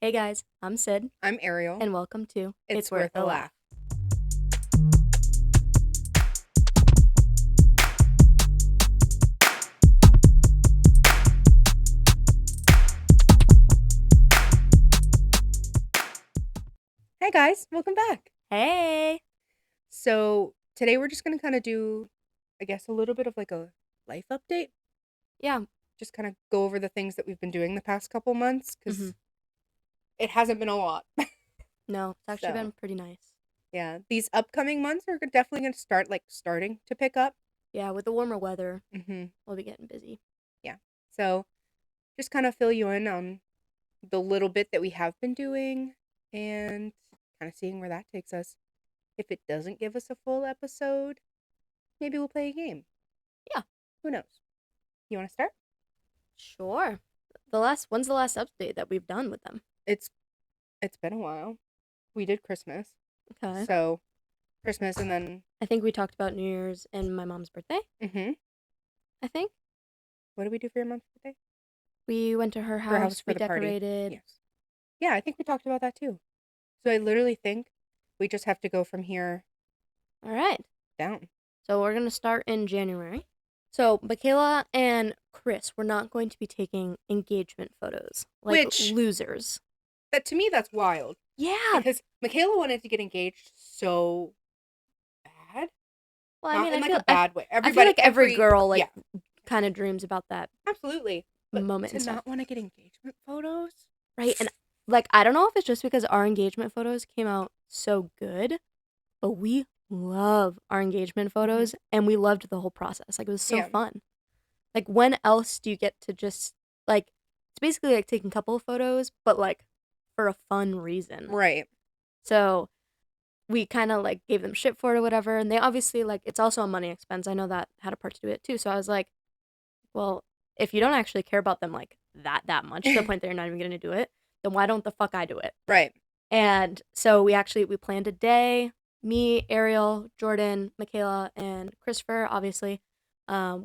Hey guys, I'm Sid, I'm Ariel. and welcome to It's worth a laugh. Hey guys, welcome back. Hey! So today we're just gonna kind of do, I guess, a little bit of like a life update. Yeah, Just kind of go over the things that we've been doing the past couple months hmm because it hasn't been a lot. no, it's actually been So pretty nice. yeah, these upcoming months are definitely gonna starting to pick up. Yeah, with the warmer weather, hmm we'll be getting busy. Yeah. So just kind of fill you in on the little bit that we have been doing and kind of seeing where that takes us. If it doesn't give us a full episode, maybe we'll play a game. Yeah, Who knows? You want to start? sure. When's the last update that we've done with them? It's it's been a while. We did Christmas. Okay. So, Christmas and then I think we talked about New Year's and my mom's birthday, mhm. I think. What did we do for your mom's birthday? We went to her Her house house, for we the party. decorated. Yes. Yeah, I think we talked about that too. So I literally think we just have to go from here All right. down. So we're going to start in January. So Michaela and Chris were not going to be taking engagement photos like Which losers. that to me that's wild Yeah. because Michaela wanted to get engaged so bad. Well, I Not mean, in like a bad way. I feel Everybody like every every girl like yeah, kind of dreams about that absolutely. But moment to and stuff, not want to get engagement photos? right? And like I don't know if it's just because our engagement photos came out so good, but we love our engagement hmm photos and we loved the whole process. Like it was so Yeah. fun. Like when else do you get to just like it's basically like taking a couple of photos, but like for a fun reason. Right. So we kind of like gave them shit for it or whatever, and they obviously like it's also a money expense. I know that had a part to do it too. So I was like, well, if you don't actually care about them like that much to the point that you're not even gonna do it, then why don't the fuck I do it? Right. And so we planned a day. Me, Ariel, Jordan, Michaela, and Christopher. Obviously,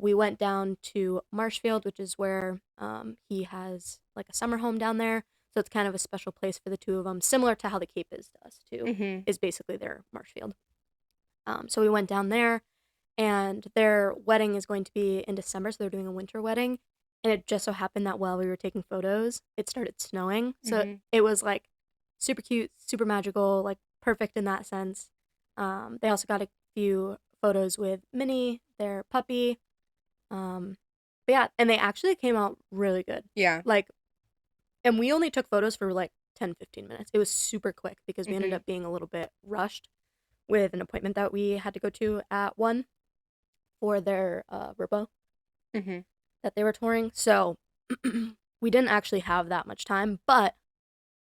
we went down to Marshfield, which is where he has like a summer home down there. So it's kind of a special place for the two of them, similar to how the Cape is to us too. hmm Is basically their Marshfield. So we went down there, and their wedding is going to be in December, so they're doing a winter wedding. And it just so happened that while we were taking photos, it started snowing. So hmm it was like super cute, super magical, like perfect in that sense. They also got a few photos with Minnie, their puppy. But yeah, and they actually came out really good. Yeah. Like, and we only took photos for like 10, 15 minutes. It was super quick because we ended hmm up being a little bit rushed with an appointment that we had to go to at 1 for their Robo hmm that they were touring. So we didn't actually have that much time, but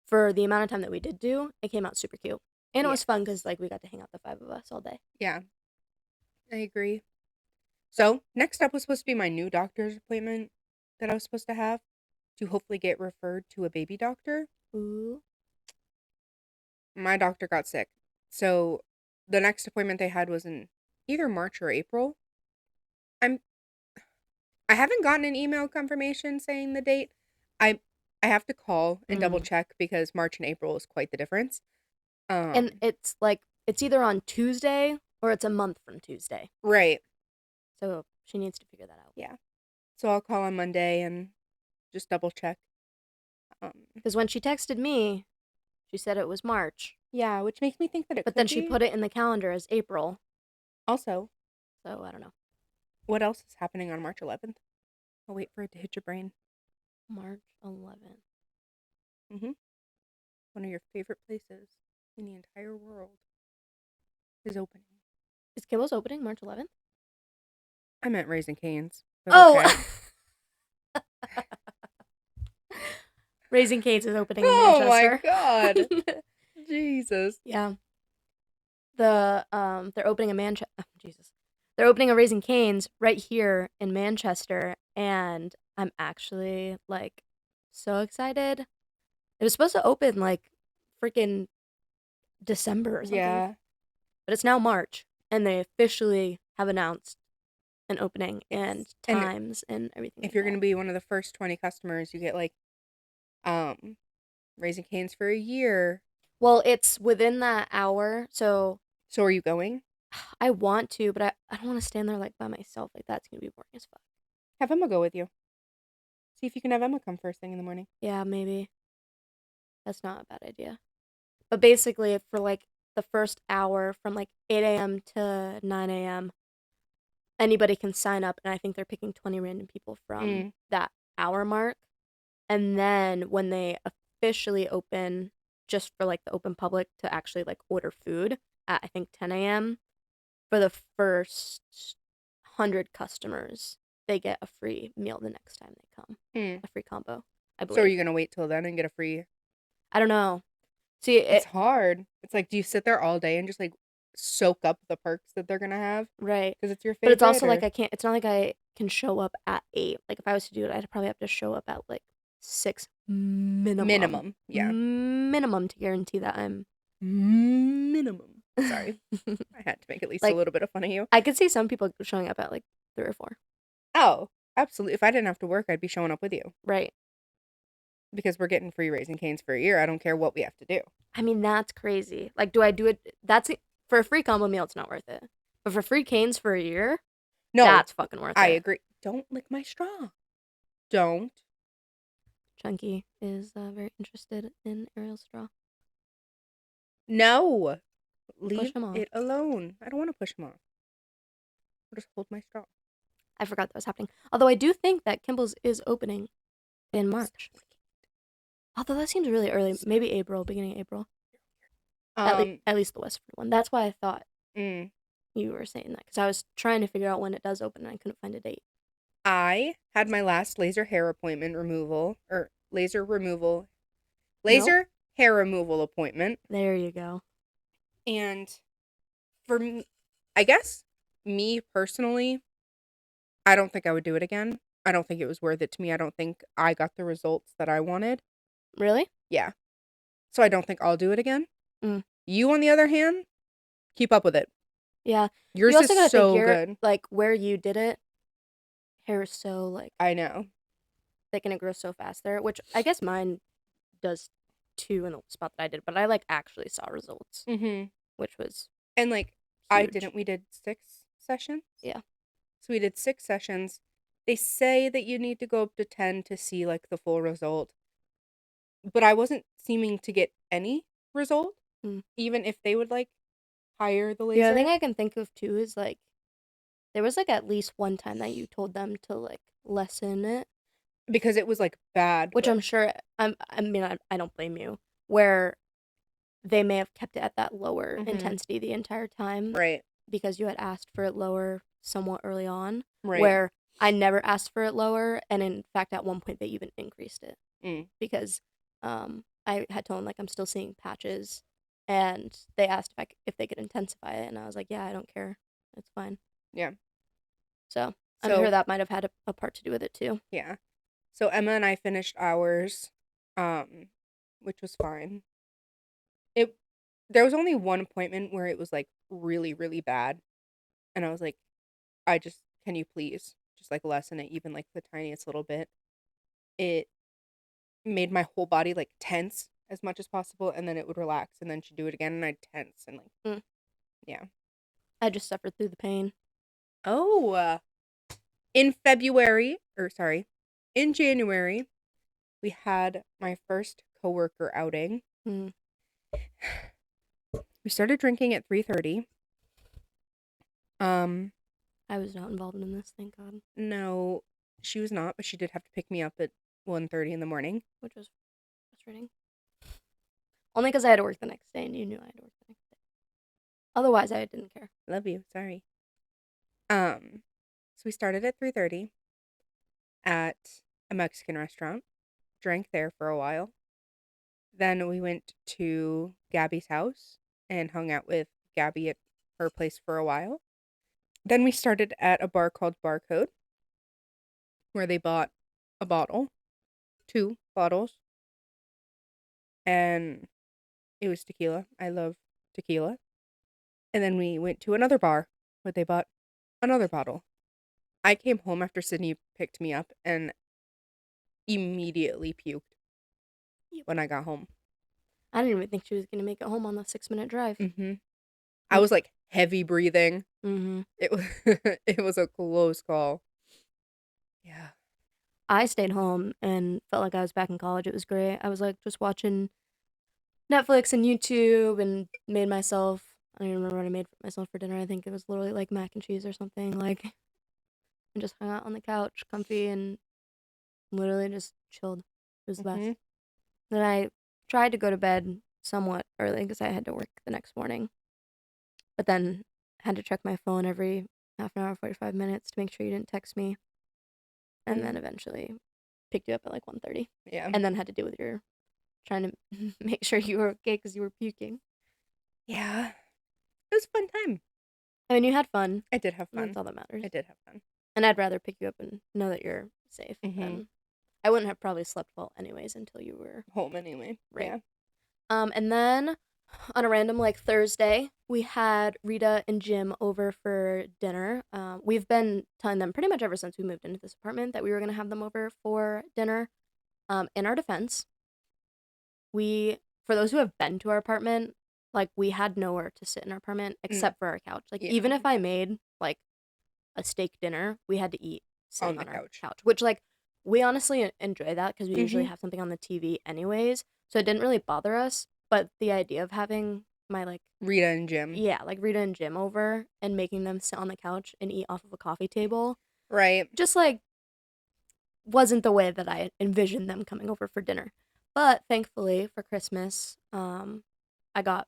for the amount of time that we did do, it came out super cute. And it Yeah. was fun because like we got to hang out the five of us all day. Yeah. I agree. So, next up was supposed to be my new doctor's appointment that I was supposed to have to hopefully get referred to a baby doctor. Ooh. My doctor got sick. So, the next appointment they had was in either March or April. I'm I haven't gotten an email confirmation saying the date. I I have to call and double Mm. check because March and April is quite the difference. And Um, it's like it's either on Tuesday or it's a month from Tuesday. right. So she needs to figure that out. Yeah. So I'll call on Monday and just double check. Um, Because when she texted me, she said it was March, yeah, which makes me think that it but then could she be. put it in the calendar as April. Also, So I don't know. what else is happening on March 11th? I'll wait for it to hit your brain. March 11th. Mm-hmm. One of your favorite places in the entire world is opening. Is Kimball's opening March 11th? I meant Raising Cane's, but Oh! okay. Raising Cane's is opening in Oh my Manchester. god. Jesus. Yeah. They're opening a Manchester. Oh, Jesus. They're opening a Raising Cane's right here in Manchester, and I'm actually like so excited. It was supposed to open like freaking December or something, Yeah. but it's now March, and they officially have announced an opening and Yes. And times and everything if like you're going that. to be one of the first 20 customers, you get like Raising Cane's for a year. Well, it's within that hour, so So are you going? I want to, but I don't want to stand there like by myself. Like that's gonna be boring as fuck. Have Emma go with you. See if you can have Emma come first thing in the morning. Yeah, maybe. That's not a bad idea. But basically, for like the first hour from like 8 a.m. to 9 a.m., anybody can sign up, and I think they're picking 20 random people from Mm. that hour mark. And then when they officially open, just for like the open public to actually like order food at I think 10 a.m., for the first 100 customers, they get a free meal the next time they come. Mm. A free combo, I So are believe. you gonna wait till then and get a free? I don't know. See, It's hard. It's like, do you sit there all day and just like soak up the perks that they're gonna have right. because it's your But it's favorite? also like Or I can't, it's not like I can show up at 8. Like if I was to do it, I'd probably have to show up at like 6 minimum. minimum, yeah, Minimum to guarantee that I'm. minimum. Sorry, I had to make at least a Like, little bit of fun of you. I could see some people showing up at like 3 or 4. Oh, absolutely. If I didn't have to work, I'd be showing up with you Right. because we're getting free Raising Cane's for a year. I don't care what we have to do. I mean, that's crazy. Like, do I do it? For a free combo meal, it's not worth it. But for free canes for a year, No, that's fucking worth I it. agree. Don't lick my straw. Don't. Chunky is very interested in Ariel's straw. No. Leave him off. it alone. I don't want to push him off. I'll just hold my straw. I forgot that was happening. Although I do think that Kimball's is opening in March. Although that seems really early. Maybe April, beginning of April. At least the Westford one. That's why I thought you were saying that. Because I was trying to figure out when it does open and I couldn't find a date. I had my last laser hair appointment removal, or laser hair removal appointment. There you go. And for me, I guess me personally, I don't think I would do it again. I don't think it was worth it to me. I don't think I got the results that I wanted. Really? Yeah. So I don't think I'll do it again. Mm. You, on the other hand, keep up with it. Yeah. Yours you also is gotta so think good. like where you did it, hair is so like I know. thick and it grows so fast there, which I guess mine does too in the spot that I did, but I like actually saw results, Mm-hmm. which was And like huge. we did 6 sessions. Yeah. So we did 6 sessions. They say that you need to go up to 10 to see like the full result. But I wasn't seeming to get any result, even if they would like hire the laser. The other thing I can think of too is like there was like at least one time that you told them to like lessen it because it was like bad. Which I'm sure I don't blame you. Where they may have kept it at that lower intensity the entire time. Right. Because you had asked for it lower somewhat early on. Right. Where I never asked for it lower, and in fact at one point they even increased it. Because I had told them like I'm still seeing patches, and they asked if they could intensify it, and I was like, yeah, I don't care, it's fine. Yeah. So I'm sure that might have had a part to do with it too. Yeah. So Emma and I finished ours, which was fine. There was only one appointment where it was like really, really bad, and I was like, can you please just like lessen it even like the tiniest little bit? It made my whole body like tense as much as possible, and then it would relax, and then she'd do it again, and I'd tense and like, yeah. I just suffered through the pain. Oh, in January, we had my first coworker outing. We started drinking at 3:30. I was not involved in this, thank God. No, she was not, but she did have to pick me up at 1:30 in the morning, which was frustrating. Only because I had to work the next day, and you knew I had to work the next day. Otherwise, I didn't care. Love you. Sorry. So we started at 3:30 at a Mexican restaurant, drank there for a while. Then we went to Gabby's house and hung out with Gabby at her place for a while. Then we started at a bar called Barcode, where they bought a bottle, 2 bottles, and it was tequila. I love tequila. And then we went to another bar where they bought another bottle. I came home after Sydney picked me up and immediately puked. eat when I got home. I didn't even think she was gonna make it home on the 6-minute drive. Mm-hmm. I was like heavy breathing. Mm-hmm. It was it was a close call. Yeah. I stayed home and felt like I was back in college. It was great. I was like just watching Netflix and YouTube and made myself. I don't even remember what I made for myself for dinner. I think it was literally like mac and cheese or something. Like, and just hung out on the couch, comfy, and literally just chilled. It was the best. Mm-hmm. Then I tried to go to bed somewhat early because I had to work the next morning, but then had to check my phone every half an hour, 45 minutes to make sure you didn't text me, and then eventually picked you up at like 1:30, Yeah. and then had to deal with your trying to make sure you were okay because you were puking. Yeah. It was a fun time. I mean, you had fun. I did have And fun. that's all that matters. I did have fun. And I'd rather pick you up and know that you're safe Mhm. than I wouldn't have probably slept well anyways until you were Home anyway. right. Yeah. And then on a random like Thursday, we had Rita and Jim over for dinner. We've been telling them pretty much ever since we moved into this apartment that we were gonna have them over for dinner. In our defense, for those who have been to our apartment, like we had nowhere to sit in our apartment except for our couch. Like Yeah. even if I made like a steak dinner, we had to eat sitting On the our couch. which like we honestly enjoy that because we usually Mhm. have something on the TV anyways, so it didn't really bother us. But the idea of having my like Rita and Jim. like Rita and Jim over and making them sit on the couch and eat off of a coffee table, Right. just like wasn't the way that I envisioned them coming over for dinner. But thankfully for Christmas, I got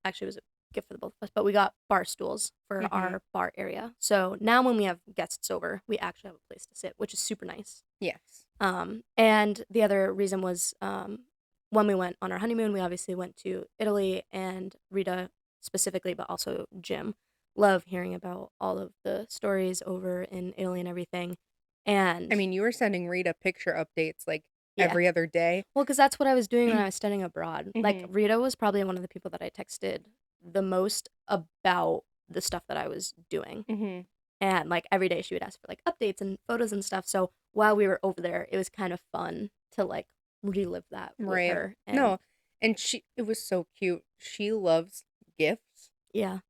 actually it was a gift for the both of us, but we got bar stools for Mhm. our bar area. So now when we have guests over, we actually have a place to sit, which is super nice. Yes. And the other reason was when we went on our honeymoon, we obviously went to Italy, and Rita specifically, but also Jim, love hearing about all of the stories over in Italy and everything. And I mean, you were sending Rita picture updates like Yeah. every other day. well, because that's what I was doing when I was studying abroad. Like Mhm. Rita was probably one of the people that I texted the most about the stuff that I was doing. Mhm. And like every day she would ask for like updates and photos and stuff. So while we were over there, it was kind of fun to like relive that with Right. her. And No, and it was so cute. She loves gifts. yeah,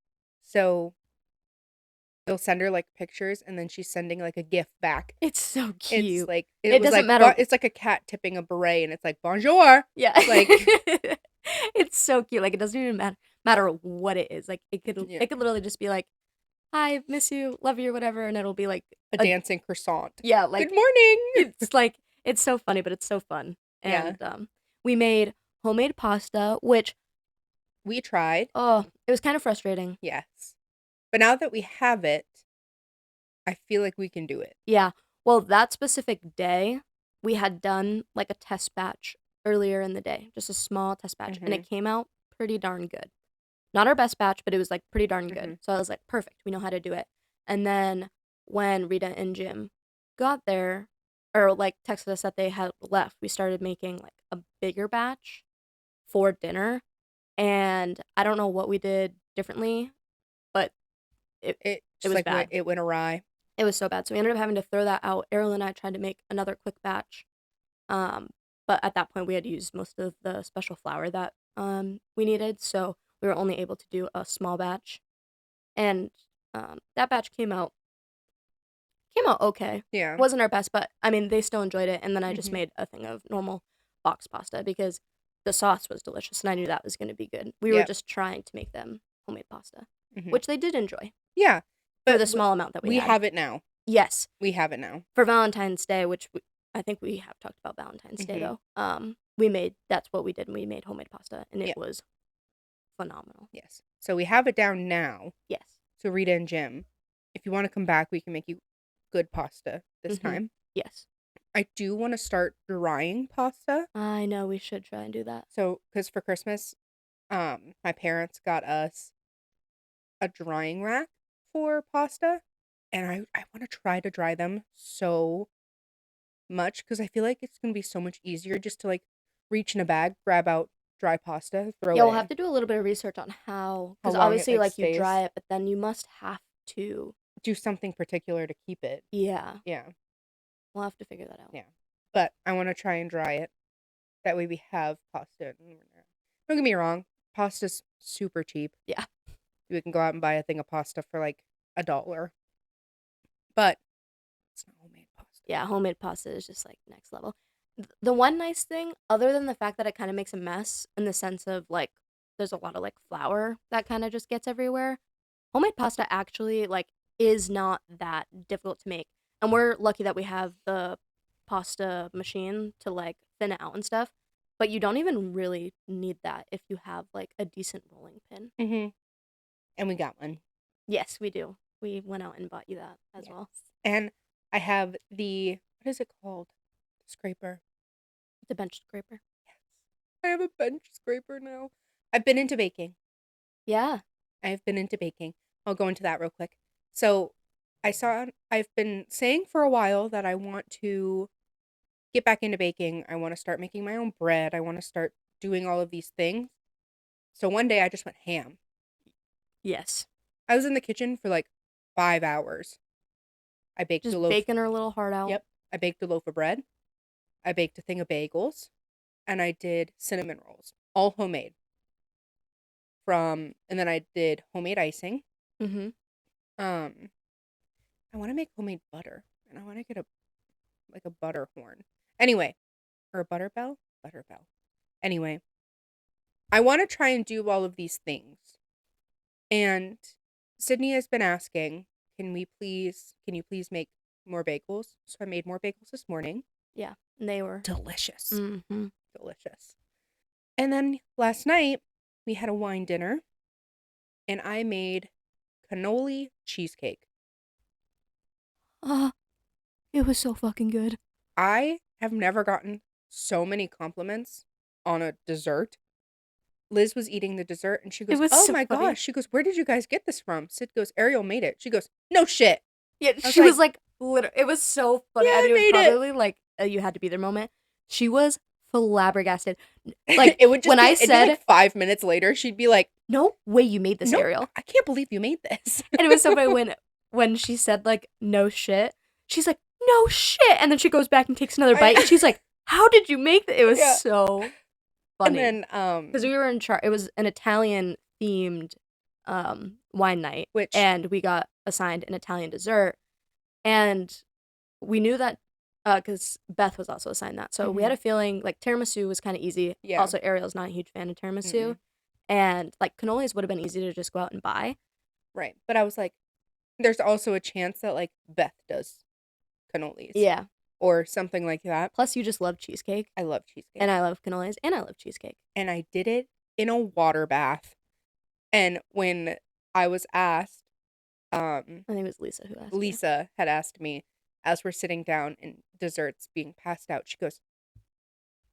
So you'll send her like pictures and then she's sending like a gift back. it's so cute. It's like It was doesn't like matter. it's like a cat tipping a beret and it's like bonjour. Yeah, Like it's so cute. Like it doesn't even matter what it is. Like it could Yeah. it could literally just be like, "Hi, miss you, love you," whatever, and it'll be like a dancing croissant. yeah, like Good morning. it's like it's so funny, but it's so fun. Yeah. And we made homemade pasta, which We tried. it was kind of frustrating. Yes. But now that we have it, I feel like we can do it. Yeah. Well, that specific day, we had done like a test batch earlier in the day, just a small test batch, and it came out pretty darn good. Not our best batch, but it was like pretty darn good. So I was like, perfect, we know how to do it. And then when Rita and Jim got there, or like texted us that they had left, we started making like a bigger batch for dinner. And I don't know what we did differently, but It was like bad. It went awry. It was so bad. So we ended up having to throw that out. Errol and I tried to make another quick batch. But at that point we had used most of the special flour that we needed. So we were only able to do a small batch. And that batch came out okay. Yeah. Wasn't our best, but I mean they still enjoyed it. And then I just made a thing of normal box pasta because the sauce was delicious and I knew that was going to be good. We were just trying to make them homemade pasta, which they did enjoy. Yeah. For the small amount that we had. have it now. Yes. We have it now. For Valentine's Day, which I think we have talked about Valentine's Day though. That's what we did. We made homemade pasta and it was phenomenal. Yes. So we have it down now. Yes. So Rita and Jim, if you want to come back, we can make you good pasta this time. Yes. I do want to start drying pasta. I know we should try and do that. So, because for Christmas, my parents got us a drying rack for pasta, and I want to try to dry them so much because I feel like it's gonna be so much easier just to like reach in a bag, grab out dry pasta, throw it we'll in. have to do a little bit of research on how, because long it, obviously like, like you dry stays. it, but then you must have to do something particular to keep it. Yeah. Yeah. We'll have to figure that out. Yeah. But I want to try and dry it. That way we have pasta. Don't get me wrong, pasta's super cheap. Yeah. We can go out and buy a thing of pasta for like $1. But it's not homemade pasta. Yeah, homemade pasta is just like next level. The one nice thing, other than the fact that it kind of makes a mess in the sense of like there's a lot of like flour that kind of just gets everywhere, homemade pasta actually like is not that difficult to make. And we're lucky that we have the pasta machine to like thin it out and stuff. But you don't even really need that if you have like a decent rolling pin. Mm-hmm. And we got one. Yes, we do. We went out and bought you that as Yes. well. And I have the, what is it called? Scraper. The bench scraper. Yes. I have a bench scraper now. I've been into baking. Yeah. I've been into baking. I'll go into that real quick. So I've been saying for a while that I want to get back into baking. I want to start making my own bread. I want to start doing all of these things. So one day I just went ham. Yes. I was in the kitchen for like 5 hours. I baked Just a loaf. baking her little heart out. Yep. I baked a loaf of bread. I baked a thing of bagels. And I did cinnamon rolls. All homemade. And then I did homemade icing. Mm-hmm. I want to make homemade butter. And I want to get a butter horn. Anyway. Or a butter bell? Butter bell. Anyway. I want to try and do all of these things. And Sydney has been asking, can you please make more bagels? So I made more bagels this morning. Yeah, and they were delicious. Mm-hmm. Delicious. And then last night, we had a wine dinner, and I made cannoli cheesecake. It was so fucking good. I have never gotten so many compliments on a dessert. Liz was eating the dessert, and she goes, "Oh so my funny. gosh!" She goes, "Where did you guys get this from?" Sid goes, "Ariel made it." She goes, "No shit." Yeah, she was like, literally, it was so funny. Yeah, I mean, I it made was it. probably like a you had to be there moment. She was flabbergasted. Like it would just when be, I it'd be said like 5 minutes later, she'd be like, "No way, you made this, "No, Ariel." I can't believe you made this. And it was so funny when she said like "no shit," she's like "no shit," and then she goes back and takes another bite, and she's like, "How did you make that?" It was Yeah. so funny. And then because we were in charge. It was an Italian themed wine night, and we got assigned an Italian dessert, and we knew that because Beth was also assigned that, so we had a feeling like tiramisu was kind of easy. Yeah. Also, Ariel's not a huge fan of tiramisu, and like cannolis would have been easy to just go out and buy. Right, but I was like, there's also a chance that like Beth does cannolis. Yeah. Or something like that. Plus, you just love cheesecake. I love cheesecake. And I love cannolis, and I love cheesecake. And I did it in a water bath. And when I was asked, I think it was Lisa who asked. Lisa had asked me as we're sitting down and desserts being passed out. She goes,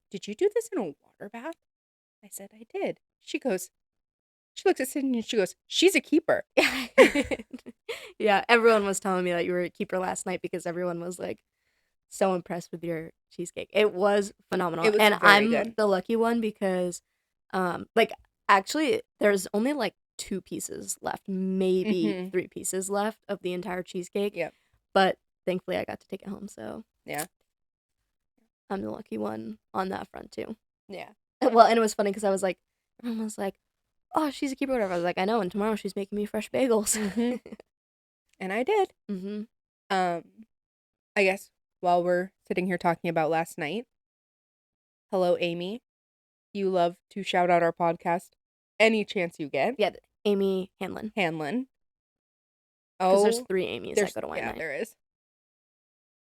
"Did you do this in a water bath?" I said, "I did." She looks at Sydney and she goes, "She's a keeper." Yeah, everyone was telling me that you were a keeper last night because everyone was like so impressed with your cheesecake. It was phenomenal. It was and very I'm good. the lucky one because like actually there's only like 2 pieces left, maybe 3 pieces left of the entire cheesecake. Yep. But thankfully I got to take it home, so yeah. I'm the lucky one on that front too. Yeah. Well, and it was funny because I was like, everyone was like, "Oh, she's a keeper," or whatever. I was like, "I know," and tomorrow she's making me fresh bagels. And I did. I guess while we're sitting here talking about last night, hello, Amy. You love to shout out our podcast any chance you get. Yeah, Amy Hanlon. Because there's 3 Amy's that go to wine night. Yeah, there is.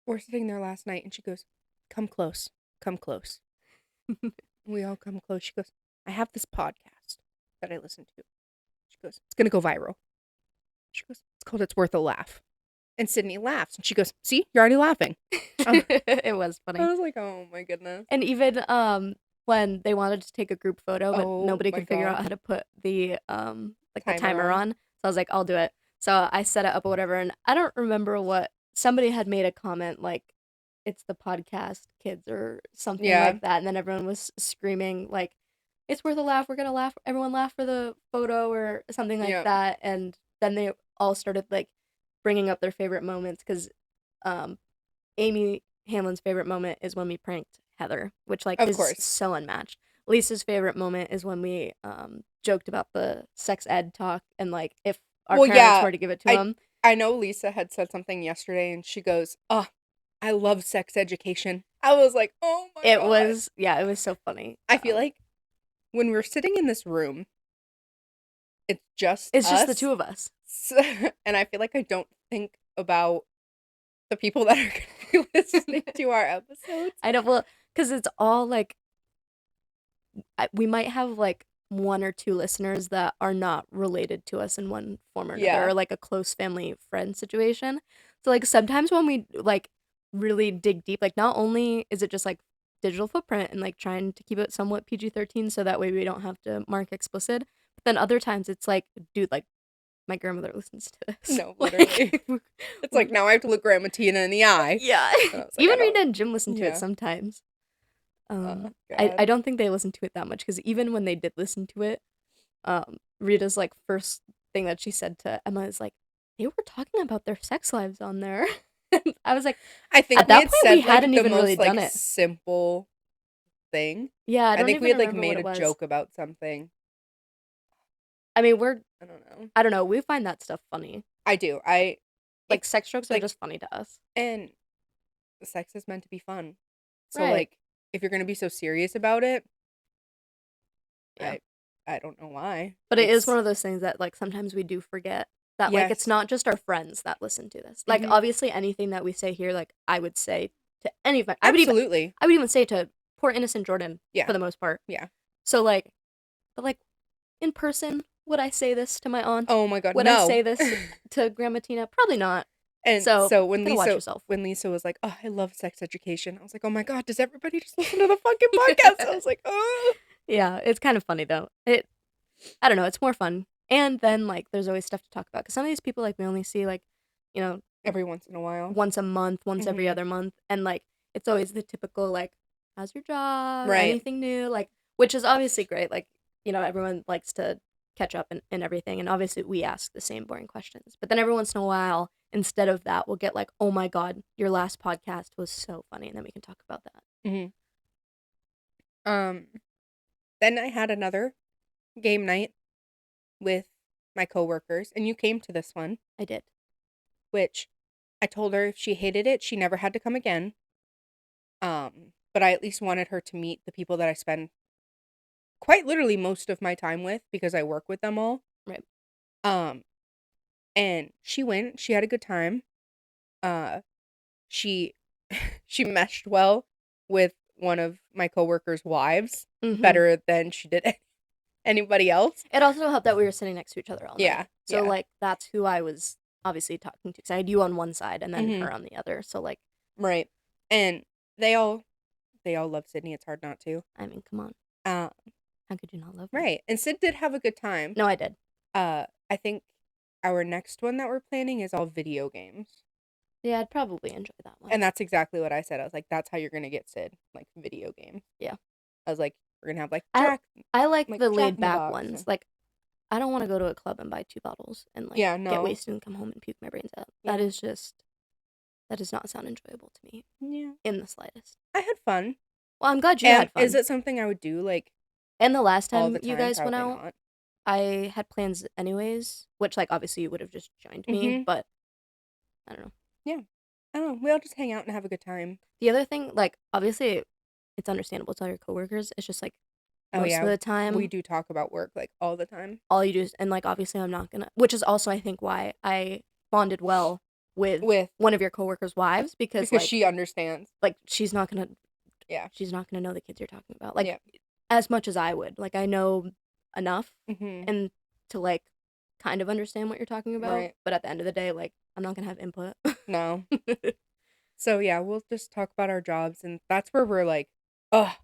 We're sitting there last night, and she goes, "Come close. Come close." We all come close. She goes, "I have this podcast that I listen to." She goes, "It's going to go viral." She goes, "It's called It's Worth a Laugh." And Sydney laughs. And she goes, "See, you're already laughing." It was funny. I was like, oh my goodness. And even when they wanted to take a group photo, but nobody could figure out how to put the the timer on. So I was like, I'll do it. So I set it up or whatever. And I don't remember what somebody had made a comment like, "It's the podcast kids" or something like that. And then everyone was screaming like, "It's worth a laugh. We're gonna laugh. Everyone laugh for the photo," or something like that. And then they all started like bringing up their favorite moments because Amy Hamlin's favorite moment is when we pranked Heather, which like Of is course. so unmatched. Lisa's favorite moment is when we joked about the sex ed talk and like if our Well, parents yeah, were to give it to I them. I know Lisa had said something yesterday, and she goes, "Oh, I love sex education." I was like, "Oh my It God." was so funny. I feel like when we're sitting in this room, it's just it's just the us, two of us. and I feel like I don't think about the people that are going to be listening to our episodes. I don't well because it's all like we might have like one or two listeners that are not related to us in one form or another, Yeah. or like a close family friend situation. So like sometimes when we like really dig deep, like not only is it just like digital footprint and like trying to keep it somewhat PG-13 so that way we don't have to mark explicit, but then other times it's like, dude, like my grandmother listens to this. No, literally. Like, It's like now I have to look Grandma Tina in the eye. yeah. And I was like, Even I don't. Rita and Jim listen to it Yeah. sometimes. Oh, I God. don't think they listened to it that much because even when they did listen to it, Rita's like first thing that she said to Emma is like, they were talking about their sex lives on there. I was like, I think at we that had point we said like hadn't the even really most like done it. simple thing. Yeah, I I don't think we even had like remember what made it a was. joke about something. I mean, I don't know. I don't know. We find that stuff funny. I do. Like sex jokes are like just funny to us. and sex is meant to be fun. So Right. like if you're gonna be so serious about it, Yeah. I don't know why. But it is one of those things that like sometimes we do forget that like it's Yes. not just our friends that listen to this. Like Mhm. obviously anything that we say here, like I would say to any of my Absolutely. I would even say to poor innocent Jordan Yeah. for the most part. Yeah. So like, but like in person, would I say this to my aunt? Oh my God, Would I say no. this to Grandma Tina? Probably not. And So so you gotta watch yourself. when Lisa was like, "Oh, I love sex education," I was like, "Oh my God, does everybody just listen to the fucking podcast?" I was like, "Oh." Yeah, it's kind of funny though. I don't know, it's more fun. And then like there's always stuff to talk about because some of these people like we only see like, you know, Every once in a while. once a month, once every Mhm. other month, and like it's always the typical like, how's your job? Right. Anything new? Like, which is obviously great. Like, everyone likes to catch up and everything, and obviously we ask the same boring questions. But then every once in a while, instead of that, we'll get like, oh my god, your last podcast was so funny, and then we can talk about that. Mhm. Then I had another game night with my coworkers, and you came to this one, I did. which I told her if she hated it, she never had to come again. But I at least wanted her to meet the people that I spend quite literally most of my time with because I work with them all. Right. And she went, she had a good time. She she meshed well with one of my coworkers' wives Mhm. better than she did anybody else. It also helped that we were sitting next to each other all Yeah, night. So yeah. like that's who I was obviously talking to because I had you on one side and then Mhm. her on the other. So like, Right. And they all love Sydney. It's hard not to. I mean, come on, Uh, how could you not love her? right. And Sid did have a good time. No, I did. I think our next one that we're planning is all video games. Yeah, I'd probably enjoy that one. And that's exactly what I said. I was like, that's how you're gonna get Sid, like video games. Yeah. I was like, we're gonna have like I Jack. I like like the Jack in laid the back Box ones. and- Like, I don't want to go to a club and buy 2 bottles and like Yeah, get no. wasted and come home and puke my brains out. Yeah. That does not sound enjoyable to me Yeah. in the slightest. I had fun. Well, I'm glad you And had fun. is it something I would do like And the last all time the time? you guys went Probably out, not. I had plans anyways, which like obviously you would have just joined me, Mhm. but I don't know. I don't know. We all just hang out and have a good time. The other thing, like obviously, it's understandable to tell your coworkers. It's just like Oh most yeah, of the time we do talk about work like all the time. all you do is and like obviously I'm not gonna, which is also I think why I bonded well with With one of your coworkers' wives because like she understands. she's not gonna Yeah. she's not gonna know the kids you're talking about like Yeah. as much as I would. Like I know enough Mhm. and to like kind of understand what you're talking about, Right. but at the end of the day, like I'm not gonna have input. No. So yeah, we'll just talk about our jobs, and that's where we're like, oh,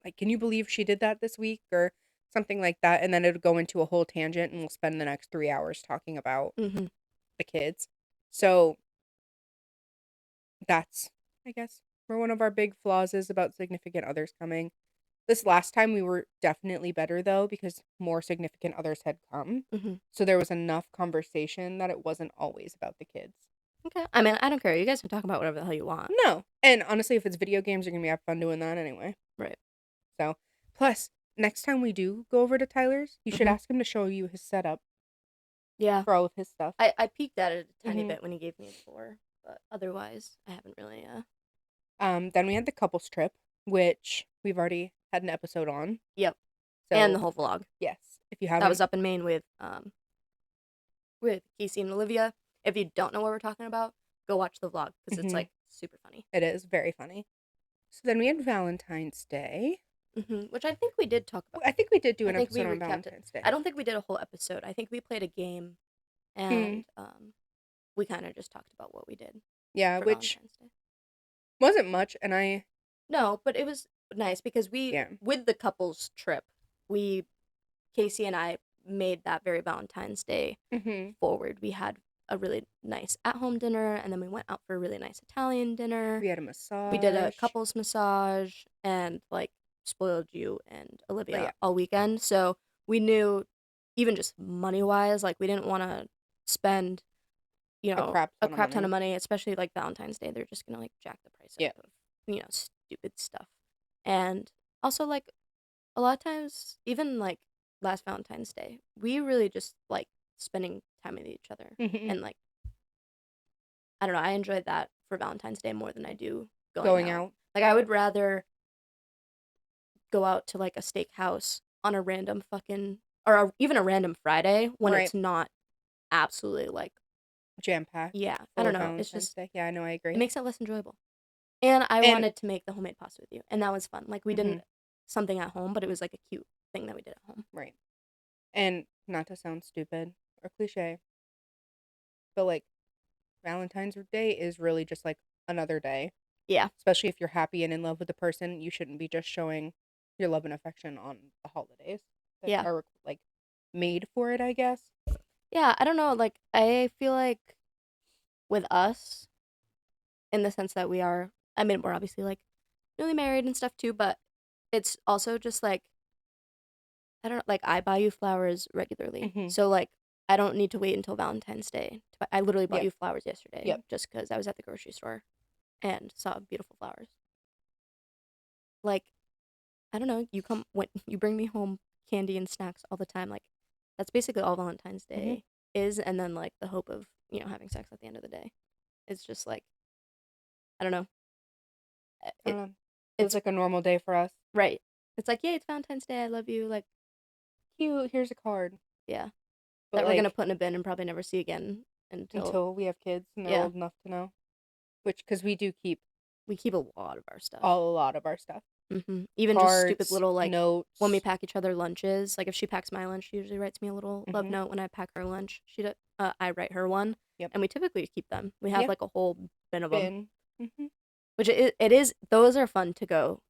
like can you believe she did that this week or something like that, and then it'll go into a whole tangent, and we'll spend the next 3 hours talking about Mm-hmm. the kids. So that's, I guess, where one of our big flaws is about significant others coming. This last time we were definitely better though because more significant others had come. Mm-hmm. So there was enough conversation that it wasn't always about the kids. Okay. I mean, I don't care. You guys can talk about whatever the hell you want. No. And honestly, if it's video games, you're gonna have fun doing that anyway. Right. So, plus, next time we do go over to Tyler's, you should Mhm. ask him to show you his setup Yeah. for all of his stuff. I peeked at it a tiny Mhm. bit when he gave me a tour, but otherwise, I haven't really. Then we had the couples trip, which we've already had an episode on. Yep. And the So, whole vlog yes, if you that was haven't, up in Maine with Casey and Olivia. If you don't know what we're talking about, go watch the vlog because it's Mhm. like super funny. It is very funny. So then we had Valentine's Day. Which I think we did talk about. I think we did do I an think we episode on recapped it. Valentine's Day. I don't think we did a whole episode. I think we played a game, and we kind of just talked about what we did Yeah, for which Valentine's Day. wasn't much, and No, but it was nice because yeah. with the couples trip, Casey and I made that very Valentine's Day Mhm. forward. We had a really nice at-home dinner, and then we went out for a really nice Italian dinner. We had a massage. We did a couples massage and like spoiled you and Olivia all weekend. So we knew, even just money wise, like we didn't want to spend, a crap ton of money, especially like Valentine's Day. They're just gonna like jack the price up of stupid stuff. And also like a lot of times, even like last Valentine's Day, we really just like spending time with each other. Mhm. And like I don't know, I enjoyed that for Valentine's Day more than I do Going out. Like I would rather go out to like a steakhouse on a random fucking even a random Friday when Right. it's not absolutely like Jam-packed. yeah, I for don't know. Valentine's It's just Day. Yeah, I know, I it agree. makes it less enjoyable. And I And- wanted to make the homemade pasta with you, and that was fun. Like we didn't something at home, but it was like a cute thing that we did at home. Right. And not to sound stupid or cliche, but like Valentine's Day is really just like another day. Yeah. Especially if you're happy and in love with the person, you shouldn't be just showing your love and affection on the holidays that Yeah. are like made for it, I guess. Yeah, I don't know, like I feel like with us, in the sense that we're obviously like newly married and stuff too, but it's also just like I don't know, like I buy you flowers regularly. Mhm. So like I don't need to wait until Valentine's Day. I literally bought Yep. you flowers yesterday Yep. just because I was at the grocery store and saw beautiful flowers. Like, I don't know, when you bring me home candy and snacks all the time. Like, that's basically all Valentine's Day is, and then like the hope of having sex at the end of the day. It's just like, I don't know. It's like a normal day for us. Right. It's like, yay, it's Valentine's Day. I love you. Like, Cute. Here's a card. yeah. But That we're like, gonna put in a bin and probably never see again until we have kids and they're Yeah. old enough to know. Because we do keep we keep a lot of our stuff. a lot of our stuff. Even Cards, just stupid little like notes. when we pack each other lunches. Like if she packs my lunch, she usually writes me a little love Mhm. note. When I pack her lunch, I write her one. Yep. And we typically keep them. We have Yeah. like a whole bin of them, Mhm. which it is. Those are fun to go.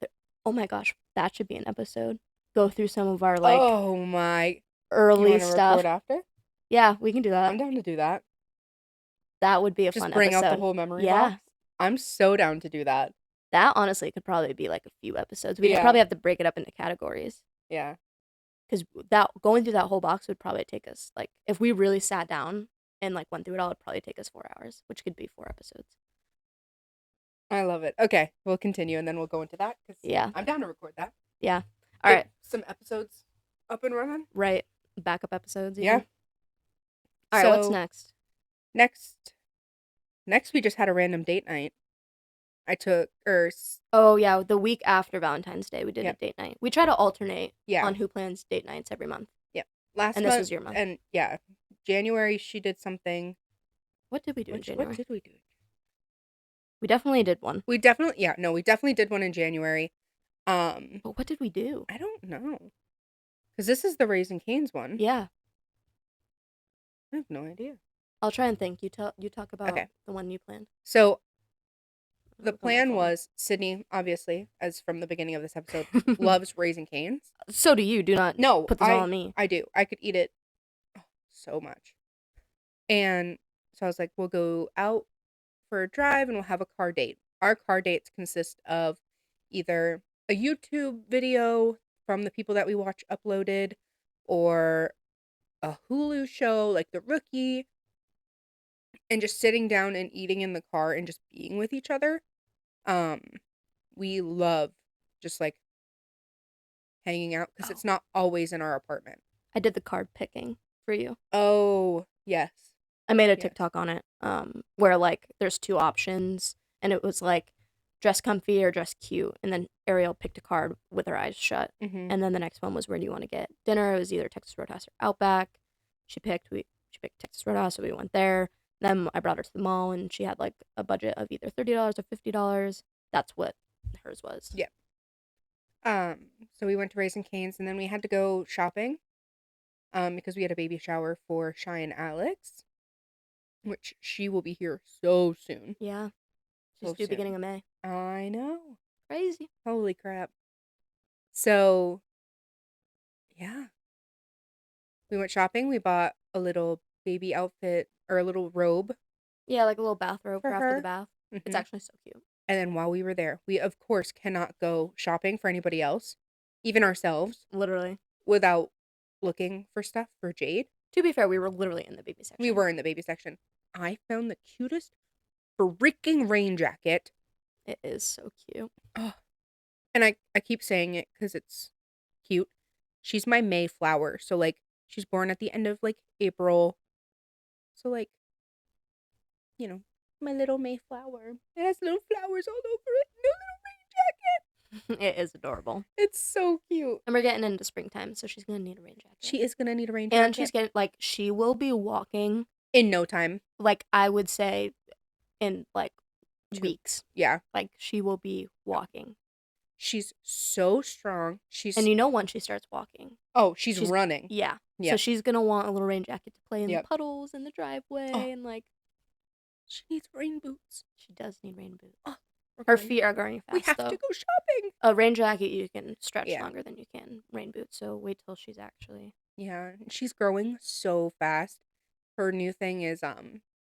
Oh my gosh, that should be an episode. Go through some of our like Oh my! You early want to stuff. record after? Yeah, we can do that. I'm down to do that. That would be a Just fun bring episode. out the whole memory Yeah. box. I'm so down to do that. That honestly could probably be like a few episodes. We'd Yeah. probably have to break it up into categories. Yeah. Because that going through that whole box would probably take us like if we really sat down and like went through it all, it'd probably take us 4 hours, which could be 4 episodes. I love it. Okay, we'll continue and then we'll go into that. Yeah. I'm down to record that. Yeah. All right. Some episodes up and running. Right. Backup episodes. Yeah. Even. All right. What's So, next? Next, we just had a random date night. Oh yeah, the week after Valentine's Day, we did Yep. a date night. We try to alternate Yeah. on who plans date nights every month. Last And month, this was your month. And yeah, January she did something. What did we do in January? What did we do? We definitely did one. We definitely did one in January. But what did we do? I don't know. Because this is the Raising Cane's one. Yeah. I have no idea. I'll try and think. You talk about Okay. the one you planned. So the Look on my plan phone. was Sydney, obviously, as from the beginning of this episode, loves Raising Cane's. So do you. Do not No, put this all on me. I do. I could eat it so much. And so I was like, we'll go out for a drive and we'll have a car date. Our car dates consist of either a YouTube video from the people that we watch uploaded or a Hulu show like The Rookie and just sitting down and eating in the car and just being with each other. Um, we love just like hanging out because Oh, it's not always in our apartment. I did the card picking for you. Oh, yes. I made a Yes. TikTok on it, where like there's two options, and it was like dress comfy or dress cute, and then Ariel picked a card with her eyes shut, Mm-hmm. and then the next one was where do you want to get dinner? It was either Texas Roadhouse or Outback. She picked Texas Roadhouse, so we went there. Then I brought her to the mall, and she had like a budget of either $30 or $50. That's what hers was. Yeah. So we went to Raising Cane's and then we had to go shopping. Because we had a baby shower for Shy and Alex, which she will be here so soon. Yeah, she's So due soon. beginning of May. I know. Crazy. Holy crap. So, yeah. We went shopping. We bought a little baby outfit or a little robe Yeah, like a little bathrobe for for after the her. bath. It's Hmm. actually so cute. And then while we were there, we of course cannot go shopping for anybody else, even ourselves, Literally. without looking for stuff for Jade. To be fair, we were literally in the baby section. We were in the baby section. I found the cutest freaking rain jacket. It is so cute. Oh. And I keep saying it because it's cute. She's my Mayflower. So, like, she's born at the end of, like, April. So, like, you know, my little Mayflower. It has little flowers all over it. No little rain jacket. It is adorable. It's so cute. And we're getting into springtime, so she's gonna need a rain jacket. She is going to need a rain jacket. And she's getting like she will be walking in no time. like I would say in like 2 weeks. Yeah. Like she will be walking. She's so strong. And you know when she starts walking. Oh, she's running. Yeah. Yeah. So she's gonna want a little rain jacket to play in Yep. the puddles in the driveway and like she needs rain boots. she does need rain boots. Oh, her feet are growing fast. We have though. to go shopping. A rain jacket you can stretch Yeah. longer than you can rain boots. So wait till she's actually. Yeah, she's growing so fast. Her new thing is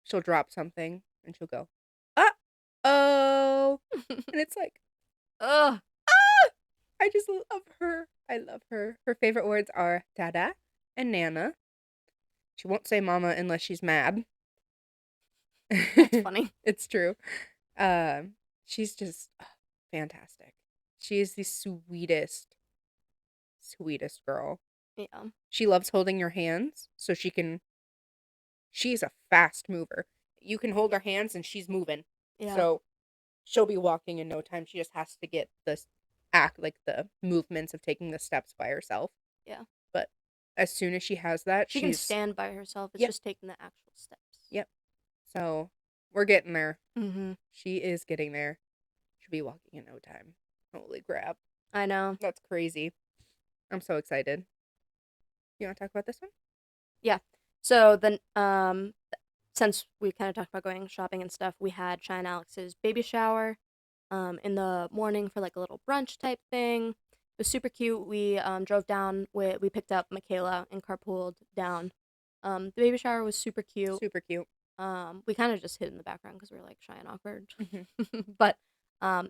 she'll drop something and she'll go, oh, and it's like, Ugh. I just love her. I love her. Her favorite words are dada and nana. She won't say mama unless she's mad. That's funny. It's true. She's just fantastic. She is the sweetest girl. Yeah. She loves holding your hands, so she's a fast mover. You can hold her hands and she's moving. Yeah. So she'll be walking in no time. She just has to get the movements of taking the steps by herself. Yeah. But as soon as she has that, she can stand by herself. It's just taking the actual steps. Yep. So we're getting there. Mm-hmm. She is getting there. She'll be walking in no time. Holy crap. I know. That's crazy. I'm so excited. You want to talk about this one? Yeah. So then, since we kind of talked about going shopping and stuff, we had Shy and Alex's baby shower, in the morning for like a little brunch type thing. It was super cute. We drove down we picked up Michaela and carpooled down. The baby shower was super cute. Super cute. We kind of just hid in the background because we were like shy and awkward. Mm-hmm. But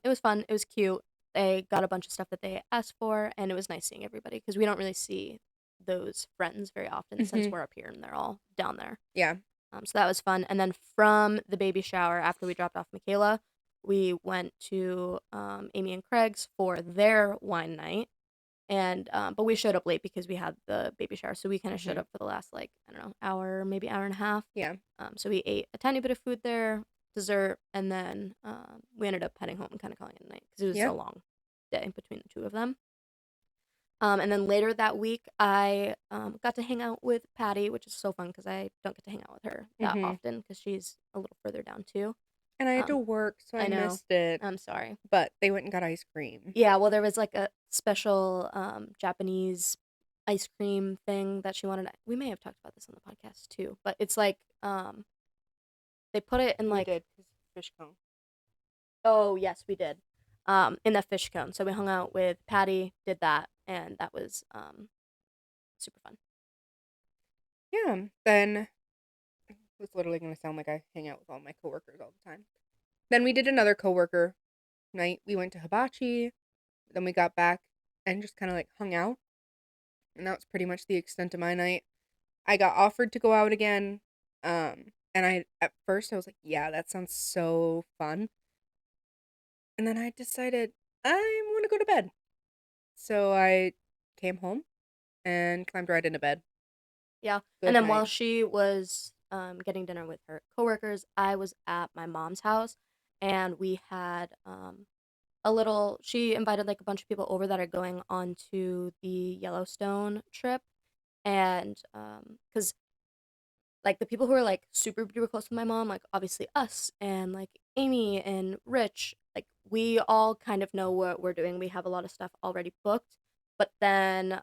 it was fun. It was cute. They got a bunch of stuff that they asked for, and it was nice seeing everybody because we don't really see those friends very often since we're up here and they're all down there. Yeah. So that was fun. And then from the baby shower, after we dropped off Michaela, we went to Amy and Craig's for their wine night. And but we showed up late because we had the baby shower, so we kind of showed up for the last like I don't know hour, maybe hour and a half. Yeah. So we ate a tiny bit of food there, dessert, and then we ended up heading home and kind of calling it a night because it was a long day between the two of them. And then later that week, I got to hang out with Patty, which is so fun because I don't get to hang out with her that often because she's a little further down too. And I had to work, so I missed it. I'm sorry. But they went and got ice cream. Yeah, well, there was like a special Japanese ice cream thing that she wanted. We may have talked about this on the podcast too, but it's like they put it in like we did, 'cause fish cone. Oh yes, we did. In the fish cone. So we hung out with Patty, did that, and that was super fun. Yeah. Then it's literally gonna sound like I hang out with all my coworkers all the time. Then we did another coworker night. We went to Hibachi. Then we got back and just kind of like hung out. And that was pretty much the extent of my night. I got offered to go out again. And at first I was like, yeah, that sounds so fun. And then I decided I want to go to bed. So I came home and climbed right into bed. Yeah. And Good then while night. she was getting dinner with her coworkers, I was at my mom's house and we had a little she invited like a bunch of people over that are going on to the Yellowstone trip and cuz like the people who are like super duper close with my mom, like obviously us and like Amy and Rich, like we all kind of know what we're doing. We have a lot of stuff already booked. But then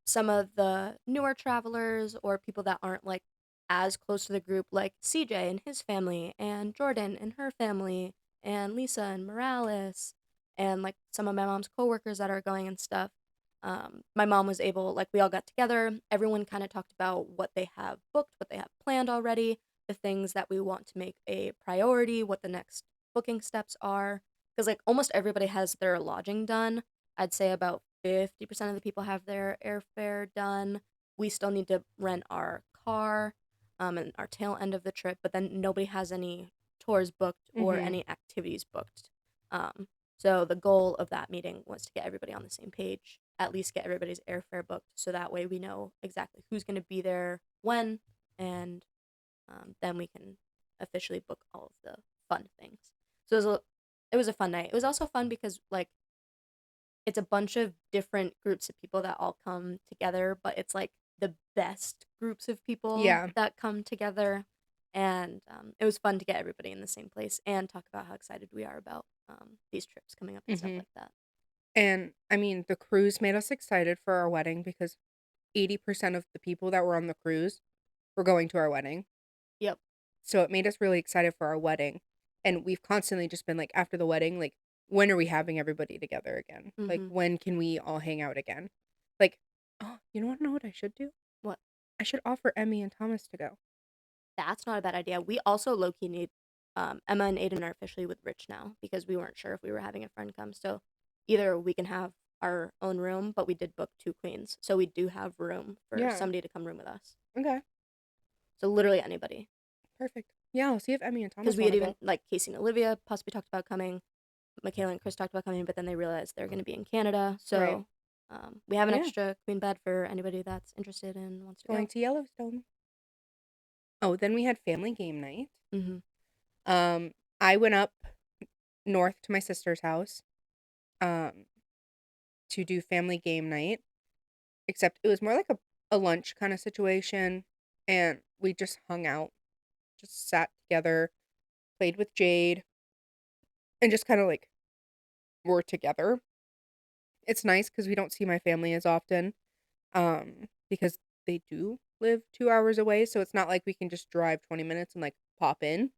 some of the newer travelers or people that aren't like as close to the group, like CJ and his family, and Jordan and her family, and Lisa and Morales, and like some of my mom's coworkers that are going and stuff, my mom was able, like, we all got together. Everyone kind of talked about what they have booked, what they have planned already, the things that we want to make a priority, what the next booking steps are. Because, like, almost everybody has their lodging done. I'd say about 50% of the people have their airfare done. We still need to rent our car and our tail end of the trip, but then nobody has any tours booked or Mm-hmm. any activities booked. Um, so the goal of that meeting was to get everybody on the same page, at least get everybody's airfare booked, so that way we know exactly who's going to be there when, and then we can officially book all of the fun things. So it was a fun night. It was also fun because like it's a bunch of different groups of people that all come together, but it's like the best groups of people Yeah. that come together. And it was fun to get everybody in the same place and talk about how excited we are about these trips coming up and stuff Mm-hmm. like that. And I mean, the cruise made us excited for our wedding because 80% of the people that were on the cruise were going to our wedding. Yep. So it made us really excited for our wedding. And we've constantly just been like, after the wedding, like, when are we having everybody together again? Like, Mm-hmm. when can we all hang out again? Like, oh, you don't know what I should do? What? I should offer Emmy and Thomas to go. That's not a bad idea. We also low key need Emma and Aiden are officially with Rich now because we weren't sure if we were having a friend come. So either we can have our own room, but we did book two queens, so we do have room for Yeah. somebody to come room with us. Okay. So literally anybody, Perfect. Yeah, I'll see if Emmy and because Thomas we want had to even go. like Casey and Olivia possibly talked about coming. Michaela and Chris talked about coming, but then they realized they're going to be in Canada. Right. So we have an Yeah. extra queen bed for anybody that's interested and wants to Going go. to Yellowstone. Oh, then we had family game night. Mm-hmm. Um, I went up north to my sister's house, um, to do family game night, except it was more like a lunch kind of situation, and we just hung out, just sat together, played with Jade, and just kind of like were together. It's nice because we don't see my family as often, because they do live 2 hours away, so it's not like we can just drive 20 minutes and like pop in.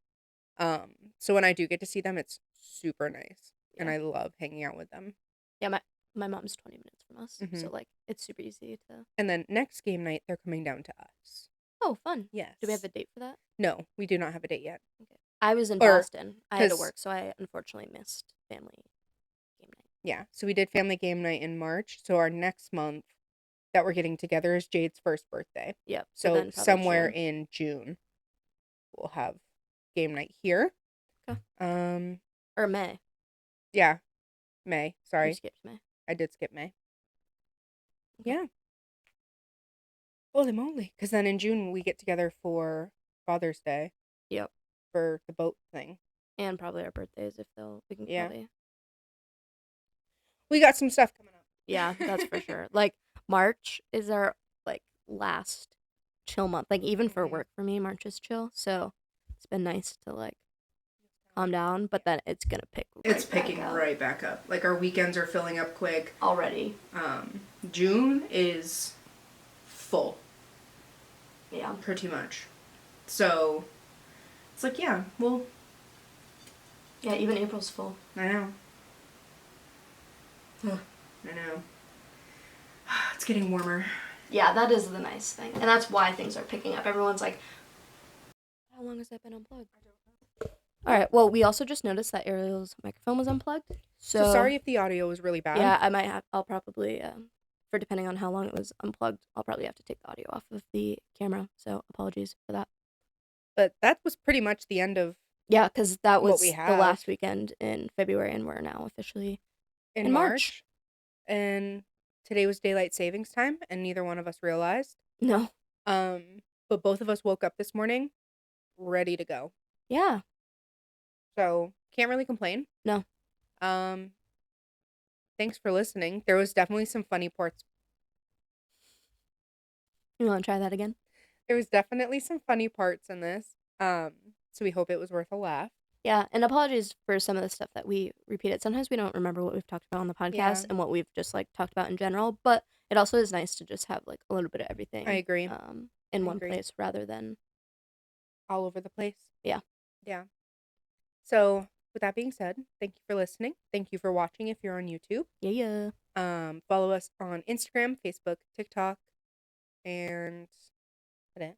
So when I do get to see them, it's super nice, and Yeah. I love hanging out with them. Yeah, my mom's 20 minutes from us, Hmm. so like it's super easy to. And then next game night, they're coming down to us. Oh, fun. Do we have Yes. a date for that? No, we do not have a date yet. Okay. I was in Or, Boston. I had to because, work, so I unfortunately missed family game night. yeah, so we did family game night in March. So our next month that we're getting together is Jade's first birthday. Yep. So So then probably somewhere June. in June, we'll have game night here. Okay. Um, Or May. yeah, May. You Sorry, skipped May. I did skip May. Okay. Yeah. Holy moly. Because then in June, we get together for Father's Day Yep. for the boat thing. And probably our birthdays if they'll we can Yeah. probably. We got some stuff coming up. Yeah, that's for sure. Like March is our like last chill month. Like even for Hmm. work for me, March is chill. So it's been nice to like calm down, but then it's gonna pick It's right back picking up. right back up. Like our weekends are filling up quick. Already. June is full, Yeah. pretty much. So it's like, yeah, well, Yeah, even April's full. I know. I know. It's getting warmer. Yeah, that is the nice thing. And that's why things are picking up. Everyone's like, how long has that been unplugged? All right. Well, we also just noticed that Ariel's microphone was unplugged. So sorry if the audio was really bad. Yeah, I might have. I'll probably, for depending on how long it was unplugged, I'll probably have to take the audio off of the camera. So apologies for that. But that was pretty much the end of Yeah, because that what was we the last have weekend in February, and we're now officially in in March. March. And today was daylight savings time, and neither one of us realized. No. But both of us woke up this morning ready to go. Yeah. So can't really complain. No. Thanks for listening. There was definitely some funny parts. You want to try that again? There was definitely some funny parts in this. So we hope it was worth a laugh. Yeah, and apologies for some of the stuff that we repeated. Sometimes we don't remember what we've talked about on the podcast Yeah. and what we've just like talked about in general, but it also is nice to just have like a little bit of everything. I agree. In I one agree. place rather than All over the place. Yeah. Yeah. So with that being said, thank you for listening. Thank you for watching if you're on YouTube. yeah. Follow us on Instagram, Facebook, TikTok, and what it?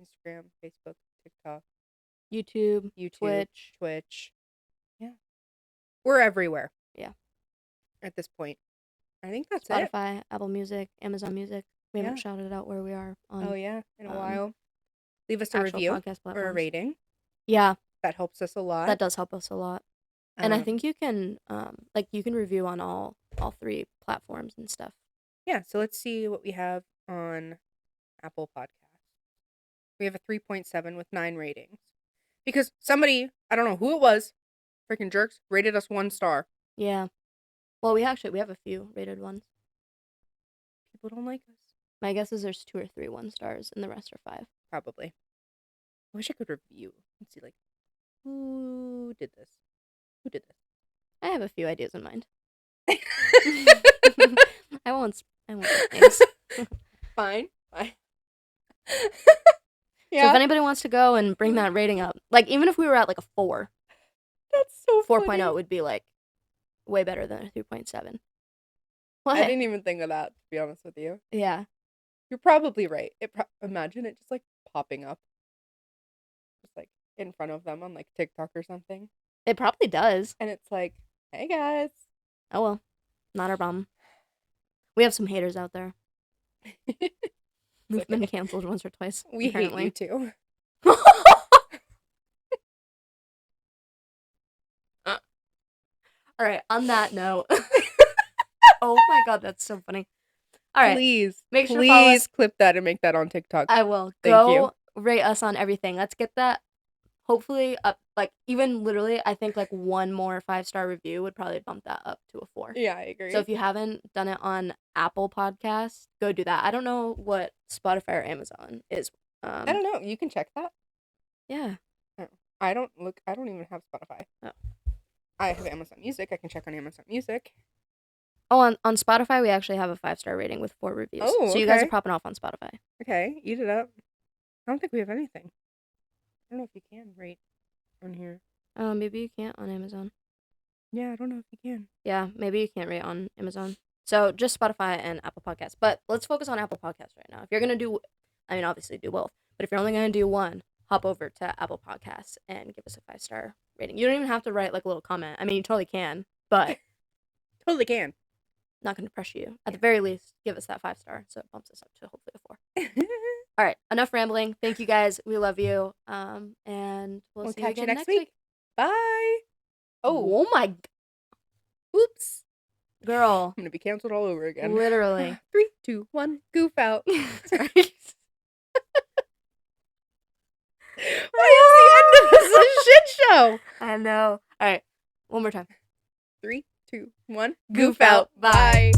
Instagram, Facebook, TikTok, YouTube, YouTube, Twitch. Twitch. Yeah. We're everywhere. Yeah. At this point. I think that's it. Spotify, Apple Music, Amazon Music. We haven't shouted out where we are on Oh yeah, in a while. Leave us a actual review podcast or a platforms. rating. Yeah, That helps us a lot. that does help us a lot. And I think you can you can review on all three platforms and stuff. Yeah, so let's see what we have on Apple Podcasts. We have a 3.7 with 9 ratings. Because somebody, I don't know who it was, freaking jerks, rated us 1 star. Yeah. Well, we have a few rated ones. People don't like us. My guess is there's 2 or 3 1-stars and the rest are 5. Probably. I wish I could review. Let's see, like, who did this? Who did this? I have a few ideas in mind. I won't say names. Fine. Yeah. So if anybody wants to go and bring that rating up, like even if we were at like a 4, that's so 4.0 would be like way better than a 3.7. What? I didn't even think of that, to be honest with you. Yeah. You're probably right. Imagine it just like popping up. Just like in front of them on like TikTok or something. It probably does. And it's like, hey guys. Oh well. Not our problem. We have some haters out there. We've been canceled once or twice. We apparently. hate you too. All right, on that note. Oh my god, that's so funny. All right. Please. Make sure please clip that and make that on TikTok. I will. Thank you. Rate us on everything. Let's get that hopefully up, like even literally I think like one more 5-star review would probably bump that up to a 4. Yeah, I agree. So if you haven't done it on Apple Podcasts, go do that. I don't know what Spotify or Amazon is. I don't know. You can check that. Yeah. Oh. I don't even have Spotify. Oh. I have Amazon Music. I can check on Amazon Music. Oh, on Spotify we actually have a 5-star rating with 4 reviews. Oh, so you guys are popping off on Spotify. Okay, eat it up. I don't think we have anything. I don't know if you can rate on here. Maybe you can't on Amazon. Yeah, I don't know if you can. Yeah, maybe you can't rate on Amazon. So just Spotify and Apple Podcasts. But let's focus on Apple Podcasts right now. If you're going to do, I mean, obviously do both. But if you're only going to do one, hop over to Apple Podcasts and give us a 5-star rating. You don't even have to write like a little comment. I mean, you totally can, but totally can. Not going to pressure you. At the very least, give us that 5-star so it bumps us up to hopefully a 4. All right, enough rambling. Thank you guys. We love you. And we'll see catch you you again next week. Bye. Oh my. Oops. Girl. I'm going to be canceled all over again. Literally. 3, 2, 1. Goof out. Sorry. Why is the end of this a shit show? I know. All right. One more time. 3, 2, 1. Goof out. Bye.